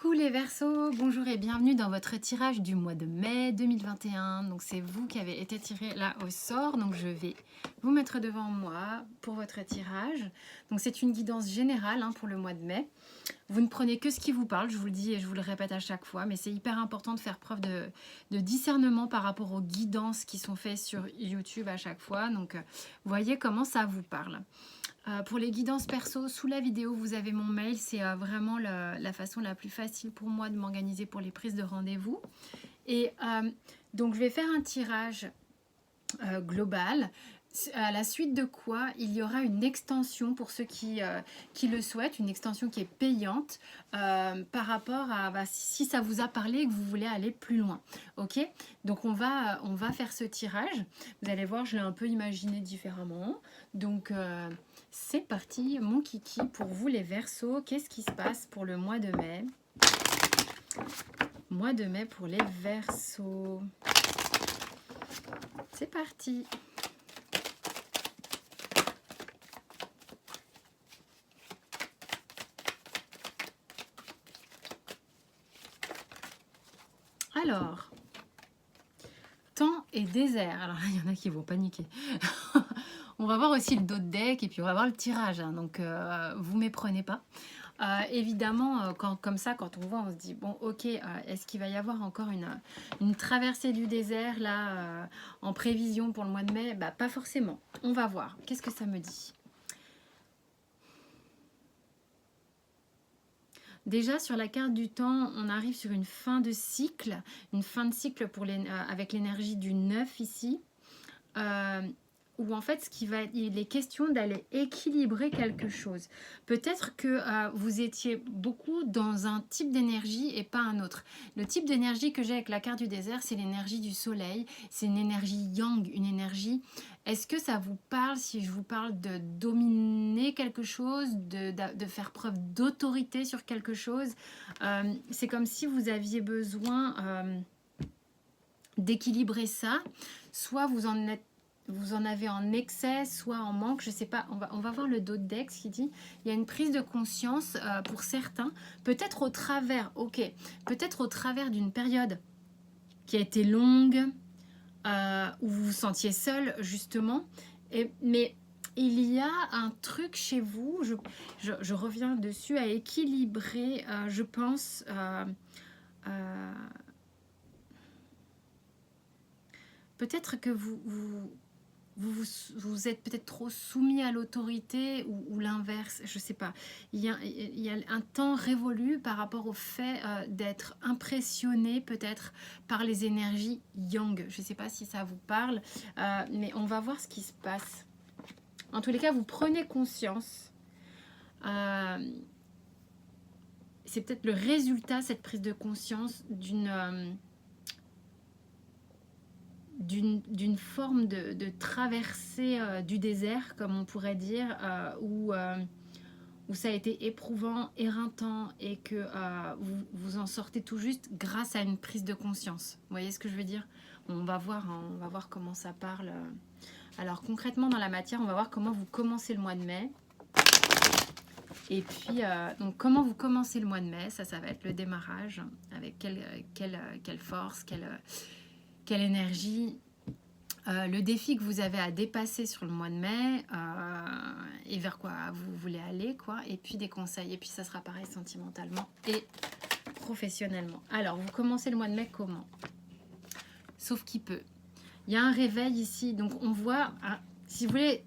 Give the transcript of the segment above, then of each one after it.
Coucou les Verseaux, bonjour et bienvenue dans votre tirage du mois de mai 2021. Donc c'est vous qui avez été tiré là au sort, donc je vais vous mettre devant moi pour votre tirage. Donc c'est une guidance générale pour le mois de mai. Vous ne prenez que ce qui vous parle, je vous le dis et je vous le répète à chaque fois, mais c'est hyper important de faire preuve de discernement par rapport aux guidances qui sont faites sur YouTube à chaque fois. Donc voyez comment ça vous parle. Pour les guidances perso, sous la vidéo, vous avez mon mail. C'est vraiment la façon la plus facile pour moi de m'organiser pour les prises de rendez-vous. Et donc, je vais faire un tirage global. À la suite de quoi, il y aura une extension pour ceux qui le souhaitent, une extension qui est payante par rapport à si ça vous a parlé et que vous voulez aller plus loin. Ok, donc on va faire ce tirage. Vous allez voir, je l'ai un peu imaginé différemment. Donc c'est parti, mon kiki, pour vous les Verseaux. Qu'est-ce qui se passe pour le mois de mai? Mois de mai pour les Verseaux. C'est parti. Alors, temps et désert. Alors, il y en a qui vont paniquer. On va voir aussi le dos de deck et puis on va voir le tirage. Donc, vous méprenez pas. Évidemment, comme ça, quand on voit, on se dit, bon, ok, est-ce qu'il va y avoir encore une traversée du désert, là, en prévision pour le mois de mai? Bah, pas forcément. On va voir. Qu'est-ce que ça me dit? Déjà, sur la carte du temps, on arrive sur une fin de cycle. Une fin de cycle avec l'énergie du 9 ici. Où en fait, il est question d'aller équilibrer quelque chose. Peut-être que vous étiez beaucoup dans un type d'énergie et pas un autre. Le type d'énergie que j'ai avec la carte du désert, c'est l'énergie du soleil. C'est une énergie yang, une énergie... Est-ce que ça vous parle si je vous parle de dominer quelque chose, de faire preuve d'autorité sur quelque chose? C'est comme si vous aviez besoin d'équilibrer ça. Soit vous en avez en excès, soit en manque, je sais pas. On va voir le dos de deck qui dit il y a une prise de conscience pour certains, peut-être au travers, peut-être au travers d'une période qui a été longue, où vous vous sentiez seul justement, mais il y a un truc chez vous, je reviens dessus, à équilibrer, je pense, peut-être que vous êtes peut-être trop soumis à l'autorité ou l'inverse, je ne sais pas. Il y a un temps révolu par rapport au fait d'être impressionné peut-être par les énergies yang. Je ne sais pas si ça vous parle, mais on va voir ce qui se passe. En tous les cas, vous prenez conscience. C'est peut-être le résultat, cette prise de conscience, d'une forme de traversée du désert, comme on pourrait dire, où ça a été éprouvant, éreintant, et que vous en sortez tout juste grâce à une prise de conscience. Vous voyez ce que je veux dire? On va voir comment ça parle. Alors concrètement dans la matière, on va voir comment vous commencez le mois de mai. Et puis, donc comment vous commencez le mois de mai, ça va être le démarrage, avec quelle force, quelle énergie, le défi que vous avez à dépasser sur le mois de mai, et vers quoi vous voulez aller, quoi, et puis des conseils, et puis ça sera pareil sentimentalement et professionnellement. Alors, vous commencez le mois de mai comment? Sauf qui peut. Il y a un réveil ici, donc on voit, si vous voulez,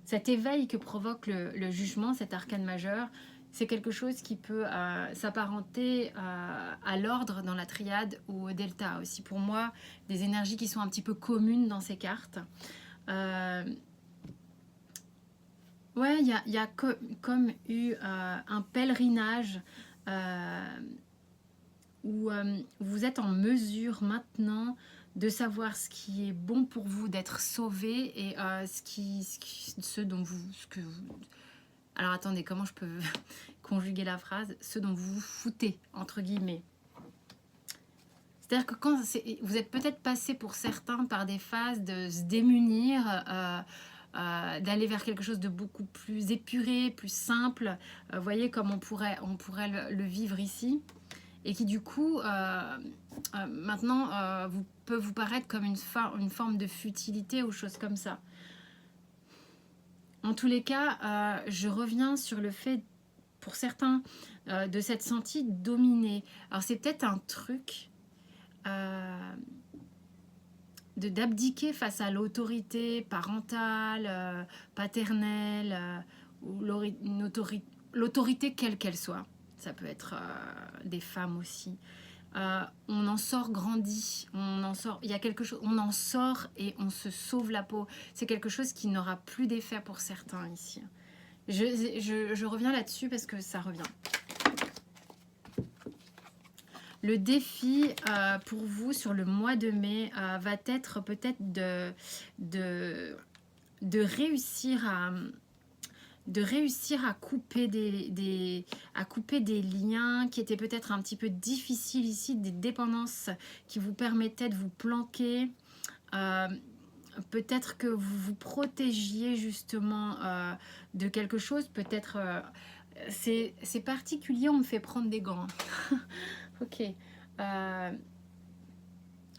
cet éveil que provoque le jugement, cet arcane majeur, c'est quelque chose qui peut s'apparenter à l'ordre dans la triade ou au delta aussi. Pour moi, des énergies qui sont un petit peu communes dans ces cartes. Ouais, il y a comme eu un pèlerinage où vous êtes en mesure maintenant de savoir ce qui est bon pour vous, d'être sauvé, et ce dont vous... Alors attendez, comment je peux conjuguer la phrase? Ce dont vous vous foutez, entre guillemets. C'est-à-dire que vous êtes peut-être passé pour certains par des phases de se démunir, d'aller vers quelque chose de beaucoup plus épuré, plus simple. Vous voyez comme on pourrait le vivre ici. Et qui du coup, maintenant, peut vous paraître comme une forme de futilité ou chose comme ça. En tous les cas, je reviens sur le fait, pour certains, de s'être senti dominé. Alors c'est peut-être un truc d'abdiquer face à l'autorité parentale, paternelle, ou l'autorité quelle qu'elle soit. Ça peut être des femmes aussi. On en sort grandi, il y a quelque chose, on en sort et on se sauve la peau. C'est quelque chose qui n'aura plus d'effet pour certains ici. Je reviens là-dessus parce que ça revient. Le défi pour vous sur le mois de mai va être peut-être de réussir à couper des liens qui étaient peut-être un petit peu difficiles ici, des dépendances qui vous permettaient de vous planquer. Peut-être que vous vous protégiez justement de quelque chose. Peut-être c'est particulier, on me fait prendre des gants. Ok. Il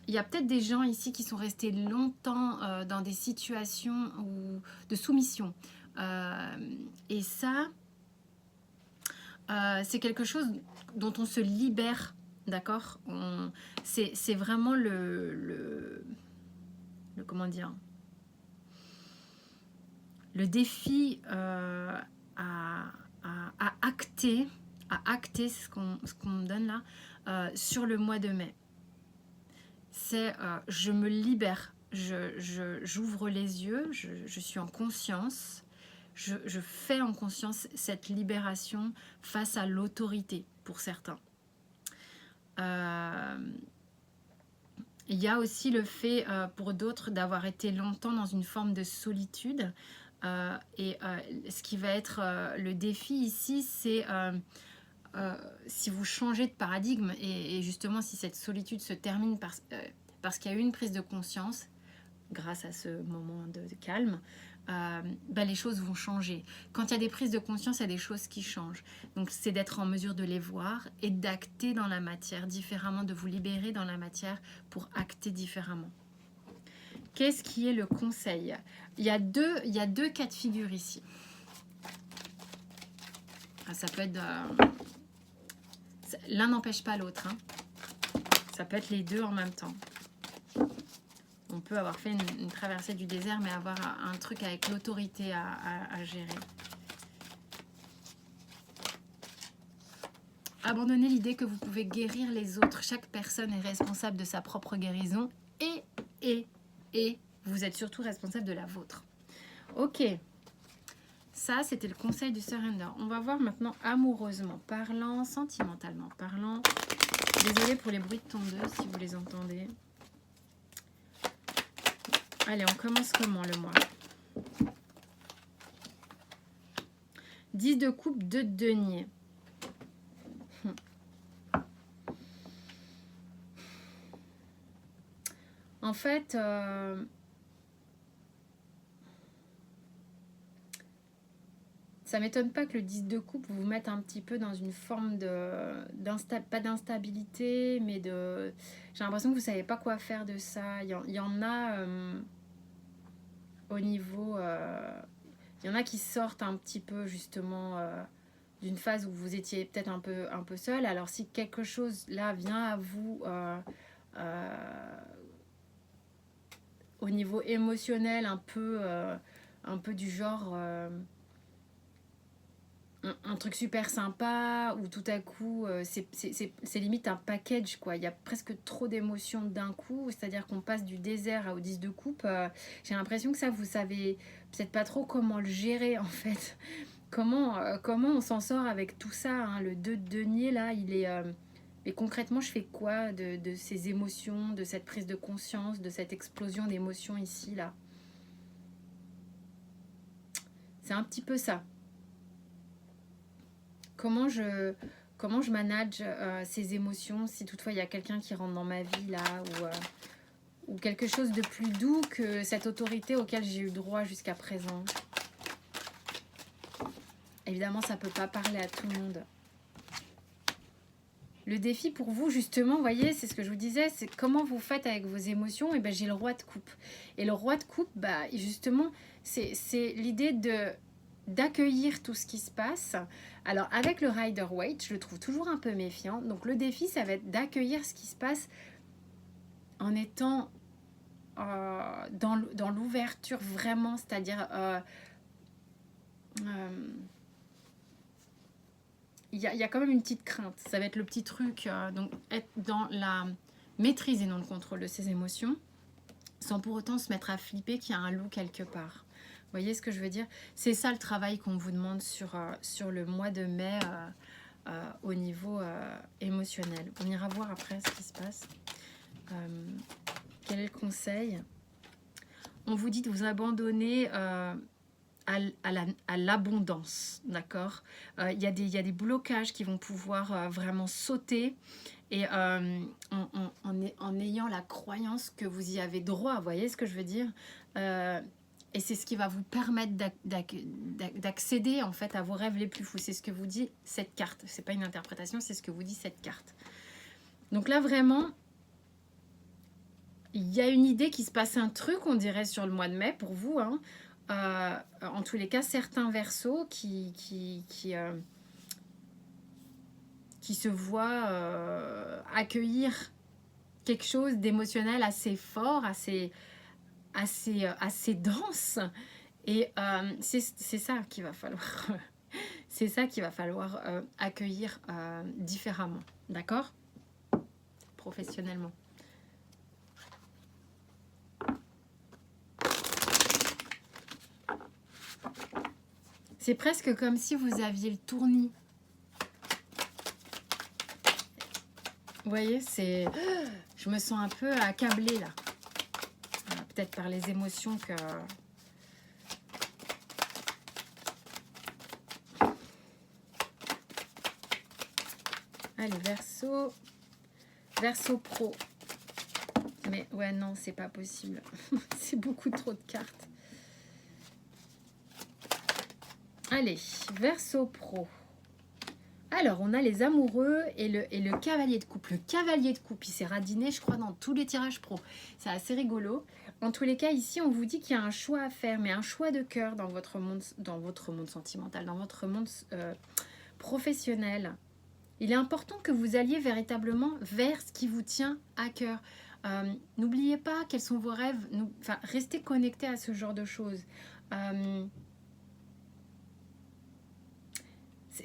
y a peut-être des gens ici qui sont restés longtemps dans des situations de soumission. Et ça, c'est quelque chose dont on se libère, d'accord? C'est vraiment comment dire? Le défi à acter, c'est ce qu'on me donne là, sur le mois de mai. C'est je me libère, j'ouvre les yeux, je suis en conscience, je fais en conscience cette libération face à l'autorité pour certains. Il y a aussi le fait pour d'autres d'avoir été longtemps dans une forme de solitude. Et ce qui va être le défi ici, c'est si vous changez de paradigme et justement si cette solitude se termine parce qu'il y a eu une prise de conscience grâce à ce moment de calme, les choses vont changer. Quand il y a des prises de conscience, il y a des choses qui changent. Donc c'est d'être en mesure de les voir et d'acter dans la matière différemment, de vous libérer dans la matière pour acter différemment. Qu'est-ce qui est le conseil? Il y a deux cas de figure ici. Ça peut être... l'un n'empêche pas l'autre. Hein. Ça peut être les deux en même temps. On peut avoir fait une traversée du désert, mais avoir un truc avec l'autorité à gérer. Abandonnez l'idée que vous pouvez guérir les autres. Chaque personne est responsable de sa propre guérison et vous êtes surtout responsable de la vôtre. Ok, ça c'était le conseil du surrender. On va voir maintenant amoureusement parlant, sentimentalement parlant. Désolée pour les bruits de tondeuse si vous les entendez. Allez, on commence comment le mois? 10 de coupe, 2 de denier. En fait, ça m'étonne pas que le 10 de coupe vous mette un petit peu dans une forme pas d'instabilité, mais de... J'ai l'impression que vous savez pas quoi faire de ça. Il y en a au niveau... il y en a qui sortent un petit peu justement d'une phase où vous étiez peut-être un peu seul. Alors si quelque chose là vient à vous au niveau émotionnel, un peu du genre un truc super sympa, ou tout à coup c'est limite un package quoi. Il y a presque trop d'émotions d'un coup, c'est-à-dire qu'on passe du désert au 10 de coupe. J'ai l'impression que ça vous savez peut-être pas trop comment le gérer en fait. Comment on s'en sort avec tout ça, hein. Le 2 de denier là, il est mais concrètement je fais quoi de ces émotions, de cette prise de conscience, de cette explosion d'émotions ici là? C'est un petit peu ça. Comment je manage ces émotions si toutefois il y a quelqu'un qui rentre dans ma vie là, ou quelque chose de plus doux que cette autorité auquel j'ai eu droit jusqu'à présent. Évidemment, ça ne peut pas parler à tout le monde. Le défi pour vous, justement, vous voyez, c'est ce que je vous disais, c'est comment vous faites avec vos émotions. Et ben, j'ai le roi de coupe. Et le roi de coupe, bah, justement, c'est l'idée d'accueillir tout ce qui se passe. Alors, avec le Rider-Waite, je le trouve toujours un peu méfiant. Donc, le défi, ça va être d'accueillir ce qui se passe en étant dans l'ouverture vraiment, c'est-à-dire... il y a quand même une petite crainte. Ça va être le petit truc, donc être dans la maîtrise et non le contrôle de ses émotions, sans pour autant se mettre à flipper qu'il y a un loup quelque part. Vous voyez ce que je veux dire? C'est ça le travail qu'on vous demande sur le mois de mai au niveau émotionnel. On ira voir après ce qui se passe. Quel est le conseil? On vous dit de vous abandonner à l'abondance, d'accord? Il y a des blocages qui vont pouvoir vraiment sauter et en ayant la croyance que vous y avez droit, vous voyez ce que je veux dire? Et c'est ce qui va vous permettre d'accéder en fait à vos rêves les plus fous. C'est ce que vous dit cette carte. C'est pas une interprétation, c'est ce que vous dit cette carte. Donc là vraiment, il y a une idée qui se passe un truc, on dirait, sur le mois de mai pour vous, hein. En tous les cas, certains Verseaux qui se voient accueillir quelque chose d'émotionnel assez fort, assez dense. Et c'est ça qu'il va falloir, c'est ça qu'il va falloir accueillir différemment, d'accord? Professionnellement. C'est presque comme si vous aviez le tournis. Vous voyez, c'est... Je me sens un peu accablée là. Peut-être par les émotions que... Allez, Verseau. Verseau pro. Mais ouais, non, c'est pas possible. C'est beaucoup trop de cartes. Allez, Verseau pro. Alors, on a les amoureux et le cavalier de coupe. Le cavalier de coupe, il s'est radiné, je crois, dans tous les tirages pro. C'est assez rigolo. En tous les cas, ici, on vous dit qu'il y a un choix à faire, mais un choix de cœur dans votre monde sentimental, dans votre monde professionnel. Il est important que vous alliez véritablement vers ce qui vous tient à cœur. N'oubliez pas quels sont vos rêves. Restez connecté à ce genre de choses.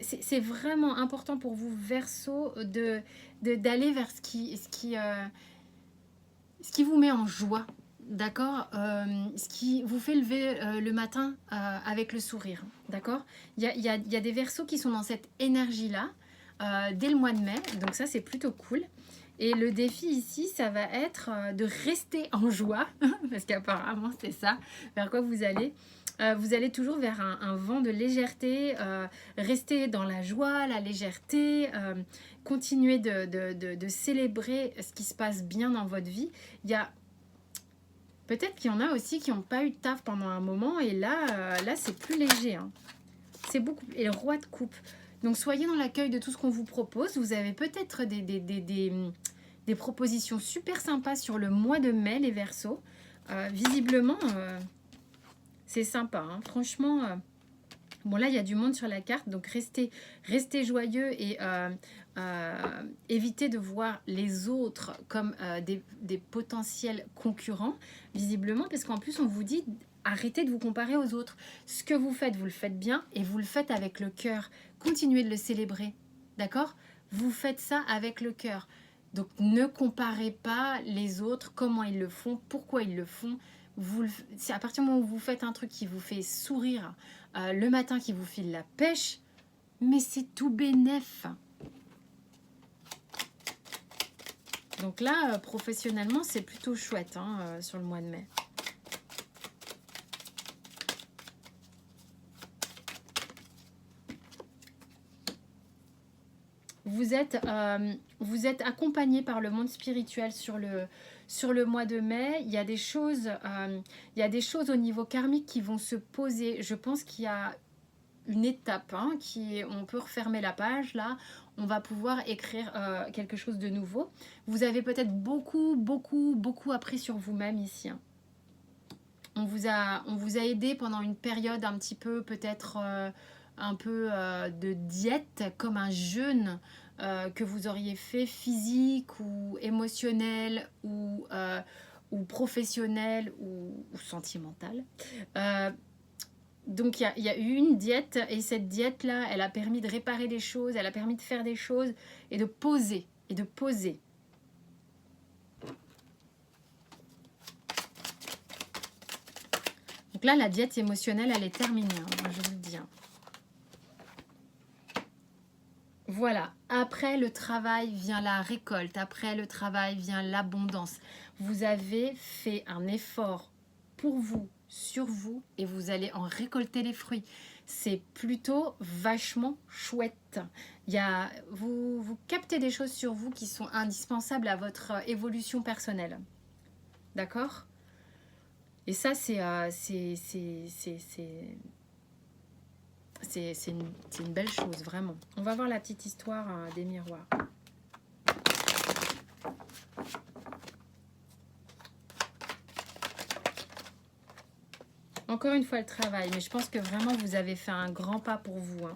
C'est vraiment important pour vous, Verseau, d'aller vers ce qui vous met en joie, d'accord? Ce qui vous fait lever le matin avec le sourire, d'accord? Il y a des Verseaux qui sont dans cette énergie-là dès le mois de mai, donc ça c'est plutôt cool. Et le défi ici, ça va être de rester en joie, parce qu'apparemment c'est ça vers quoi vous allez. Vous allez toujours vers un vent de légèreté, rester dans la joie, la légèreté, continuer de célébrer ce qui se passe bien dans votre vie. Il y a peut-être qu'il y en a aussi qui n'ont pas eu de taf pendant un moment et là c'est plus léger, hein. C'est beaucoup. Et le roi de coupe. Donc soyez dans l'accueil de tout ce qu'on vous propose. Vous avez peut-être des propositions super sympas sur le mois de mai, les Verseaux. Visiblement... c'est sympa, hein. Franchement. Bon, là, il y a du monde sur la carte, donc restez joyeux et évitez de voir les autres comme des potentiels concurrents, visiblement, parce qu'en plus, on vous dit arrêtez de vous comparer aux autres. Ce que vous le faites bien et vous le faites avec le cœur. Continuez de le célébrer, d'accord? Vous faites ça avec le cœur. Donc, ne comparez pas les autres, comment ils le font, pourquoi ils le font. C'est à partir du moment où vous faites un truc qui vous fait sourire le matin, qui vous file la pêche, mais c'est tout bénef. Donc là, professionnellement, c'est plutôt chouette, hein, sur le mois de mai. vous êtes accompagné par le monde spirituel sur le mois de mai. Il y a des choses au niveau karmique qui vont se poser. Je pense qu'il y a une étape on peut refermer la page là, on va pouvoir écrire quelque chose de nouveau. Vous avez peut-être beaucoup appris sur vous-même ici. On vous a aidé pendant une période un petit peu peut-être de diète, comme un jeûne que vous auriez fait, physique ou émotionnel ou professionnel ou sentimental. Donc il y a eu une diète, et cette diète-là, elle a permis de réparer des choses, elle a permis de faire des choses et de poser. Donc là, la diète émotionnelle, elle est terminée, je vous le dis. Voilà, après le travail vient la récolte, après le travail vient l'abondance. Vous avez fait un effort pour vous, sur vous, et vous allez en récolter les fruits. C'est plutôt vachement chouette. Vous captez des choses sur vous qui sont indispensables à votre évolution personnelle. D'accord ? Et ça, c'est une belle chose, vraiment. On va voir la petite histoire des miroirs. Encore une fois, le travail. Mais je pense que vraiment, vous avez fait un grand pas pour vous.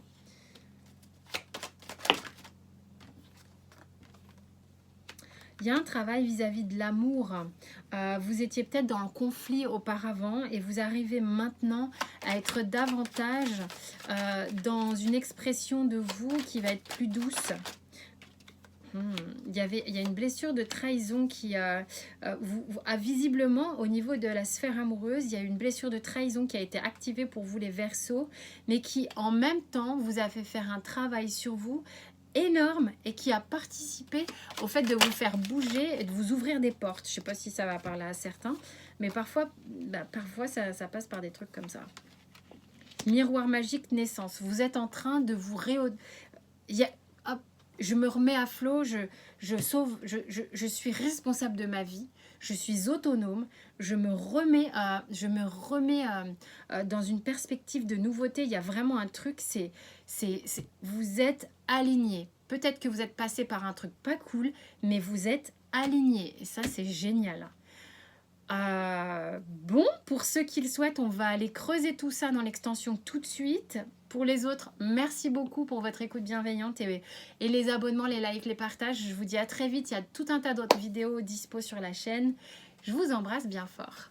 Il y a un travail vis-à-vis de l'amour. Vous étiez peut-être dans le conflit auparavant et vous arrivez maintenant à être davantage dans une expression de vous qui va être plus douce. Il y a une blessure de trahison qui a visiblement au niveau de la sphère amoureuse, il y a une blessure de trahison qui a été activée pour vous les Verseaux, mais qui en même temps vous a fait faire un travail sur vous énorme et qui a participé au fait de vous faire bouger et de vous ouvrir des portes. Je ne sais pas si ça va parler à certains, mais parfois ça passe par des trucs comme ça. Miroir magique naissance. Vous êtes en train de vous je me remets à flot, je suis responsable de ma vie, je suis autonome, je me remets dans une perspective de nouveauté. Il y a vraiment un truc, vous êtes aligné. Peut-être que vous êtes passé par un truc pas cool, mais vous êtes aligné. Et ça, c'est génial. Bon, pour ceux qui le souhaitent, on va aller creuser tout ça dans l'extension tout de suite. Pour les autres, merci beaucoup pour votre écoute bienveillante et les abonnements, les likes, les partages. Je vous dis à très vite. Il y a tout un tas d'autres vidéos dispo sur la chaîne. Je vous embrasse bien fort.